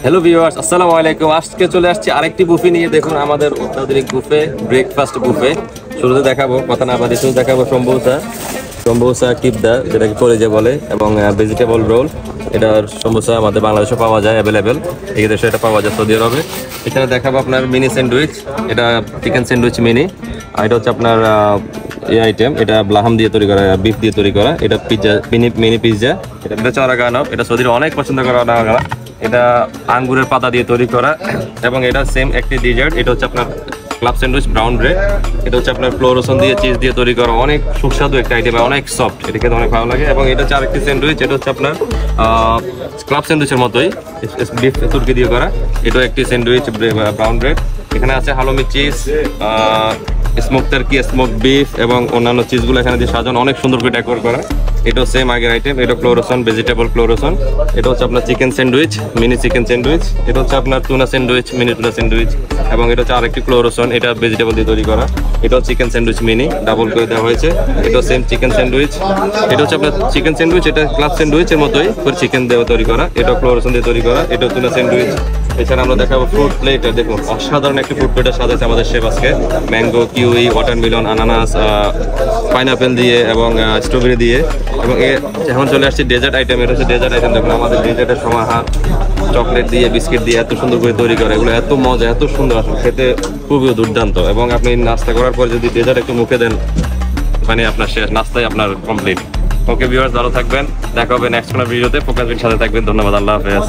Hello viewers, আসসালামু আলাইকুম। আজকে চলে আসছি আরেকটি বুফে নিয়ে। দেখুন আমাদের অত্যাধুনিক বুফে, ব্রেকফাস্ট বুফে। শুরুতে দেখাবো, কথা না বাদে শুরু দেখাবো সম্বুসা কিবদা, যেটাকে কলিজা বলে, এবং ভেজিটেবল রোল। এটার সম্বুসা আমাদের বাংলাদেশে পাওয়া যায়, অ্যাভেলেবেল। এই দেশে এটা পাওয়া যায়, সৌদি আরবে। এখানে দেখাবো আপনার মিনি স্যান্ডউইচ, এটা চিকেন স্যান্ডউইচ মিনি। আর এটা হচ্ছে আপনার এই আইটেম, এটা ব্লাহাম দিয়ে তৈরি করা, বিফ দিয়ে তৈরি করা। এটা পিৎজা, মিনি পিৎজা। এটা চড়াগানো, এটা সৌদির অনেক পছন্দ করা। এটা আঙ্গুরের পাতা দিয়ে তৈরি করা, এবং এটা সেম একটি ডিজার্ট। এটা হচ্ছে আপনার ক্লাব স্যান্ডউইচ ব্রাউন ব্রেড। এটা হচ্ছে আপনার ফ্লোরোসন দিয়ে, চিজ দিয়ে তৈরি করা, অনেক সুস্বাদু একটা আইটেম, অনেক সফট, এটা খেতে অনেক ভালো লাগে। এবং এটা হচ্ছে আরেকটি স্যান্ডউইচ, এটা হচ্ছে আপনার ক্লাব স্যান্ডউইচের মতোই, বিফ তুর্কি দিয়ে করা। এটাও একটি স্যান্ডউইচ ব্রাউন ব্রেড। এখানে আছে halloumi cheese, smoke turkey, smoke beef, এবং অন্যান্য চিজগুলো এখানে দিয়ে সাজানো, অনেক সুন্দর করে ডেকোর করা। এটাও সেম আগের আইটেম, এটা ক্লোরোসন, ভেজিটেবল ক্লোরোসন। এটা হচ্ছে আপনার chicken sandwich, mini chicken sandwich. এটা হচ্ছে আপনার tuna sandwich, mini tuna sandwich. এবং এটা হচ্ছে আরেকটি ক্লোরোসন, এটা ভেজিটেবল দিয়ে তৈরি করা। এটাও চিকেন স্যান্ডউইচ মিনি, ডাবল করে দেওয়া হয়েছে। এটাও সেম চিকেন স্যান্ডউইচ। এটা হচ্ছে আপনার চিকেন স্যান্ডউইচ, এটা ক্লাব স্যান্ডউইচের মতোই করে চিকেন দিয়ে তৈরি করা। এটাও ক্লোরোসন দিয়ে তৈরি করা। এটাও টুনা স্যান্ডউইচ। এছাড়া আমরা দেখাবো ফ্রুট প্লেট। দেখুন অসাধারণ একটি ফ্রুট প্লেটার সাজাচ্ছে আমাদের শেফ আজকে। ম্যাঙ্গো, কিউই, ওয়াটারমেলন, আনানাস, পাইনাপেল দিয়ে, এবং স্ট্রবেরি দিয়ে। এবং এখন চলে আসছে ডেজার্ট আইটেম। এটা হচ্ছে ডেজার্ট আইটেম। দেখুন আমাদের ডেজার্টের সমাহার, চকলেট দিয়ে, বিস্কিট দিয়ে এত সুন্দর করে তৈরি করে। এগুলো এত মজা, এত সুন্দর, আসলে খেতে খুবই দুর্দান্ত। এবং আপনি নাস্তা করার পর যদি ডেজার্ট একটু মুখে দেন, মানে আপনার শেষ নাস্তাই আপনার কমপ্লিট। ওকে ভিউয়ার্স, ভালো থাকবেন, দেখা হবে নেক্সট কোনো ভিডিওতে। ফোকাস সাথে থাকবেন। ধন্যবাদ, আল্লাহ হাফেজ।